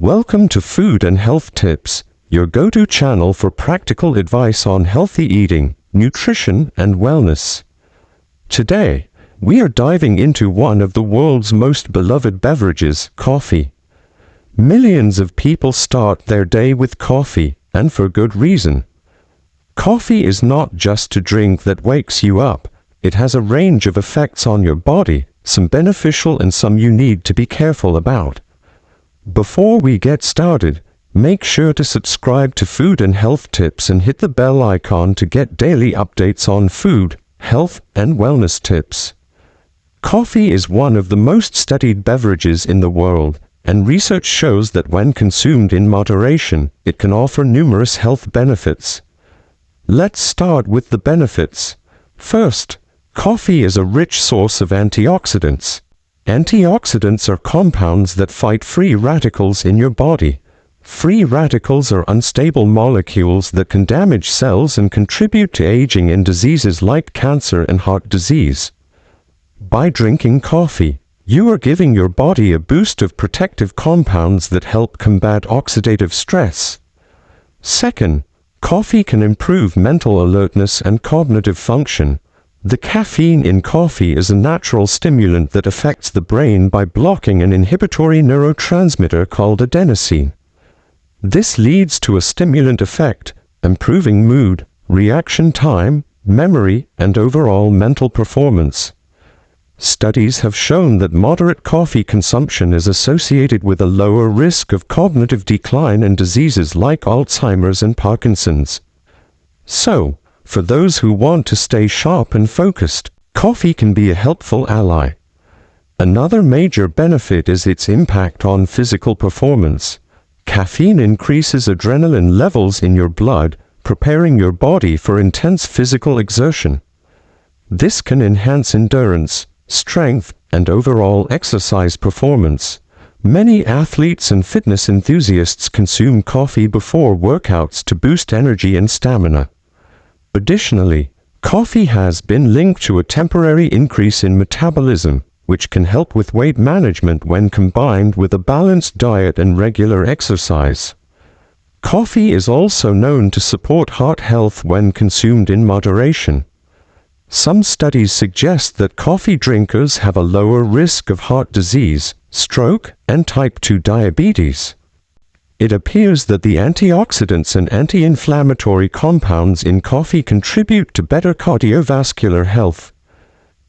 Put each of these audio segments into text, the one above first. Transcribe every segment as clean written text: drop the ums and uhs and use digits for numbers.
Welcome to Food and Health Tips, your go-to channel for practical advice on healthy eating, nutrition, and wellness. Today, we are diving into one of the world's most beloved beverages, coffee. Millions of people start their day with coffee, and for good reason. Coffee is not just a drink that wakes you up. It has a range of effects on your body, some beneficial and some you need to be careful about. Before we get started, make sure to subscribe to Food and Health Tips and hit the bell icon to get daily updates on food, health, and wellness tips. Coffee is one of the most studied beverages in the world, and research shows that when consumed in moderation, it can offer numerous health benefits. Let's start with the benefits. First, coffee is a rich source of antioxidants. Antioxidants are compounds that fight free radicals in your body. Free radicals are unstable molecules that can damage cells and contribute to aging and diseases like cancer and heart disease. By drinking coffee, you are giving your body a boost of protective compounds that help combat oxidative stress. Second, coffee can improve mental alertness and cognitive function. The caffeine in coffee is a natural stimulant that affects the brain by blocking an inhibitory neurotransmitter called adenosine. This leads to a stimulant effect, improving mood, reaction time, memory, and overall mental performance. Studies have shown that moderate coffee consumption is associated with a lower risk of cognitive decline and diseases like Alzheimer's and Parkinson's. So, for those who want to stay sharp and focused, coffee can be a helpful ally. Another major benefit is its impact on physical performance. Caffeine increases adrenaline levels in your blood, preparing your body for intense physical exertion. This can enhance endurance, strength, and overall exercise performance. Many athletes and fitness enthusiasts consume coffee before workouts to boost energy and stamina. Additionally, coffee has been linked to a temporary increase in metabolism, which can help with weight management when combined with a balanced diet and regular exercise. Coffee is also known to support heart health when consumed in moderation. Some studies suggest that coffee drinkers have a lower risk of heart disease, stroke, and type 2 diabetes. It appears that the antioxidants and anti-inflammatory compounds in coffee contribute to better cardiovascular health.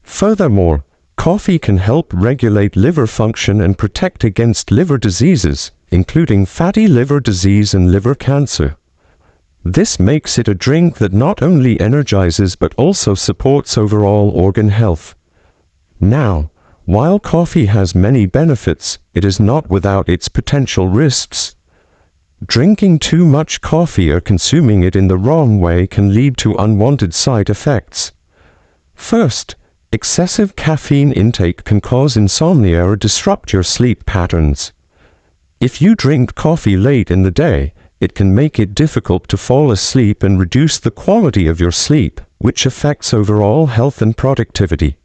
Furthermore, coffee can help regulate liver function and protect against liver diseases, including fatty liver disease and liver cancer. This makes it a drink that not only energizes but also supports overall organ health. Now, while coffee has many benefits, it is not without its potential risks. Drinking too much coffee or consuming it in the wrong way can lead to unwanted side effects. First, excessive caffeine intake can cause insomnia or disrupt your sleep patterns. If you drink coffee late in the day, it can make it difficult to fall asleep and reduce the quality of your sleep, which affects overall health and productivity.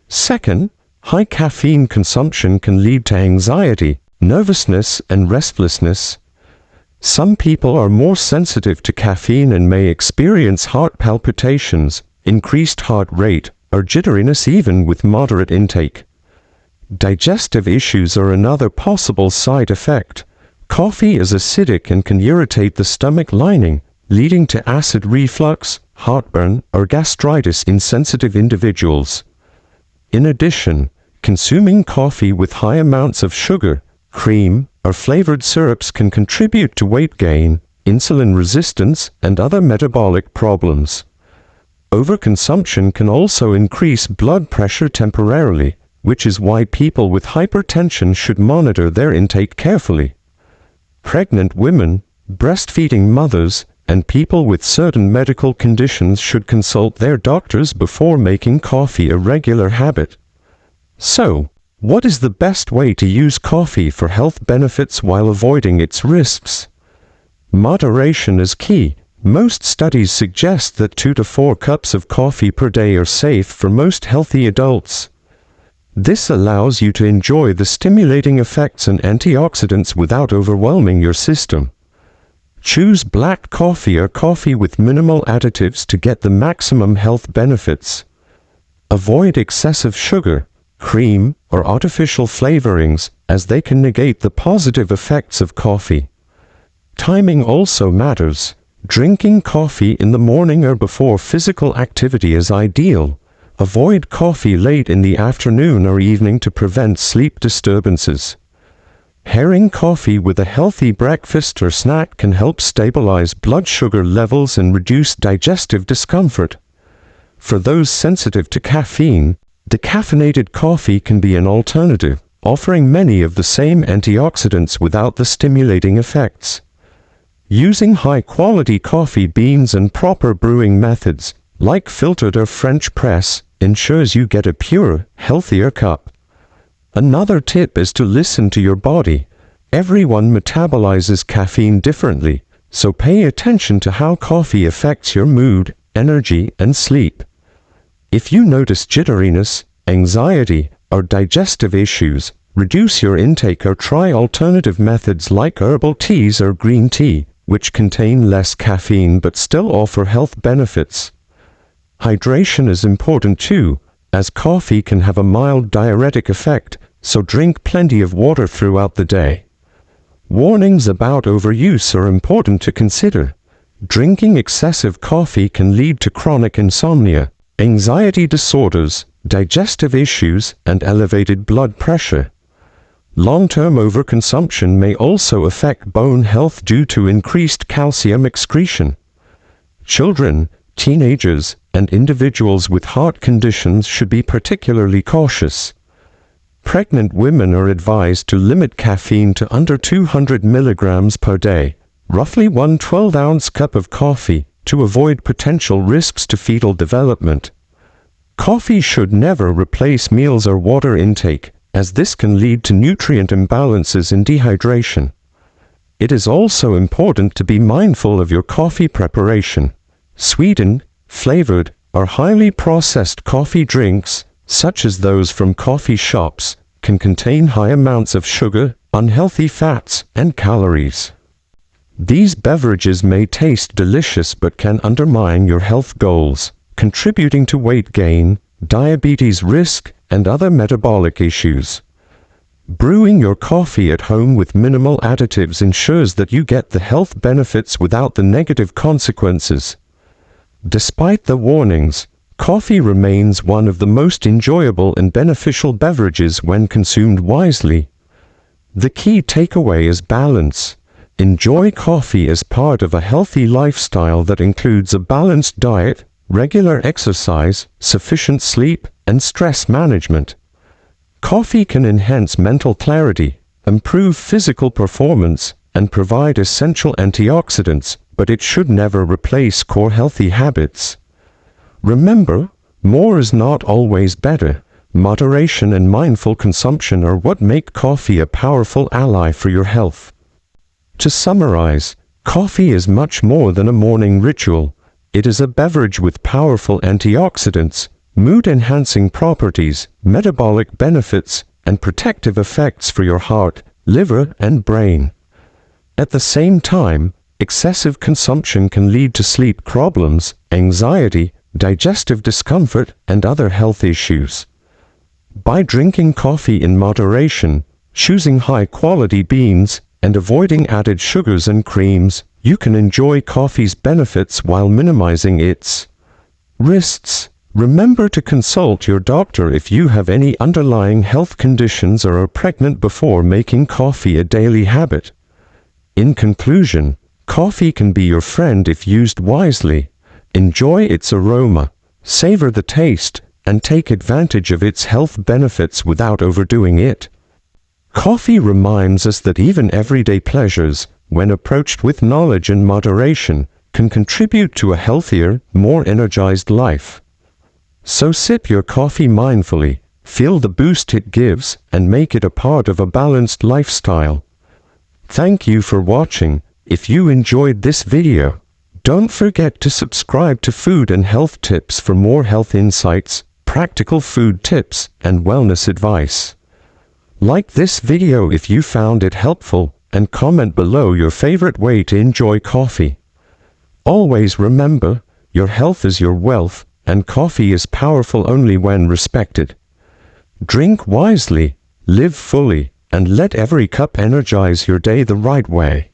Second, high caffeine consumption can lead to anxiety, nervousness, and restlessness. Some people are more sensitive to caffeine and may experience heart palpitations, increased heart rate, or jitteriness even with moderate intake. Digestive issues are another possible side effect. Coffee is acidic and can irritate the stomach lining, leading to acid reflux, heartburn, or gastritis in sensitive individuals. In addition, consuming coffee with high amounts of sugar, cream, or flavored syrups can contribute to weight gain, insulin resistance, and other metabolic problems. Overconsumption can also increase blood pressure temporarily, which is why people with hypertension should monitor their intake carefully. Pregnant women, breastfeeding mothers, and people with certain medical conditions should consult their doctors before making coffee a regular habit. So, what is the best way to use coffee for health benefits while avoiding its risks? Moderation is key. Most studies suggest that 2 to 4 cups of coffee per day are safe for most healthy adults. This allows you to enjoy the stimulating effects and antioxidants without overwhelming your system. Choose black coffee or coffee with minimal additives to get the maximum health benefits. Avoid excessive sugar, cream, or artificial flavorings, as they can negate the positive effects of coffee. Timing also matters. Drinking coffee in the morning or before physical activity is ideal. Avoid coffee late in the afternoon or evening to prevent sleep disturbances. Pairing coffee with a healthy breakfast or snack can help stabilize blood sugar levels and reduce digestive discomfort. For those sensitive to caffeine, decaffeinated coffee can be an alternative, offering many of the same antioxidants without the stimulating effects. Using high-quality coffee beans and proper brewing methods, like filtered or French press, ensures you get a pure, healthier cup. Another tip is to listen to your body. Everyone metabolizes caffeine differently, so pay attention to how coffee affects your mood, energy, and sleep. If you notice jitteriness, anxiety, or digestive issues, reduce your intake or try alternative methods like herbal teas or green tea, which contain less caffeine but still offer health benefits. Hydration is important too, as coffee can have a mild diuretic effect, so drink plenty of water throughout the day. Warnings about overuse are important to consider. Drinking excessive coffee can lead to chronic insomnia, anxiety disorders, digestive issues, and elevated blood pressure. Long-term overconsumption may also affect bone health due to increased calcium excretion. Children, teenagers, and individuals with heart conditions should be particularly cautious. Pregnant women are advised to limit caffeine to under 200 milligrams per day, roughly 1 12-ounce cup of coffee, to avoid potential risks to fetal development. Coffee should never replace meals or water intake, as this can lead to nutrient imbalances and dehydration. It is also important to be mindful of your coffee preparation. Sweetened, flavored, or highly processed coffee drinks, such as those from coffee shops, can contain high amounts of sugar, unhealthy fats, and calories. These beverages may taste delicious but can undermine your health goals, contributing to weight gain, diabetes risk, and other metabolic issues. Brewing your coffee at home with minimal additives ensures that you get the health benefits without the negative consequences. Despite the warnings, coffee remains one of the most enjoyable and beneficial beverages when consumed wisely. The key takeaway is balance. Enjoy coffee as part of a healthy lifestyle that includes a balanced diet, regular exercise, sufficient sleep, and stress management. Coffee can enhance mental clarity, improve physical performance, and provide essential antioxidants, but it should never replace core healthy habits. Remember, more is not always better. Moderation and mindful consumption are what make coffee a powerful ally for your health. To summarize, coffee is much more than a morning ritual. It is a beverage with powerful antioxidants, mood-enhancing properties, metabolic benefits, and protective effects for your heart, liver, and brain. At the same time, excessive consumption can lead to sleep problems, anxiety, digestive discomfort, and other health issues. By drinking coffee in moderation, choosing high-quality beans, and avoiding added sugars and creams, you can enjoy coffee's benefits while minimizing its risks. Remember to consult your doctor if you have any underlying health conditions or are pregnant before making coffee a daily habit. In conclusion, coffee can be your friend if used wisely. Enjoy its aroma, savor the taste, and take advantage of its health benefits without overdoing it. Coffee reminds us that even everyday pleasures, when approached with knowledge and moderation, can contribute to a healthier, more energized life. So sip your coffee mindfully, feel the boost it gives, and make it a part of a balanced lifestyle. Thank you for watching. If you enjoyed this video, don't forget to subscribe to Food and Health Tips for more health insights, practical food tips and wellness advice. Like this video if you found it helpful, and comment below your favorite way to enjoy coffee. Always remember, your health is your wealth, and coffee is powerful only when respected. Drink wisely, live fully, and let every cup energize your day the right way.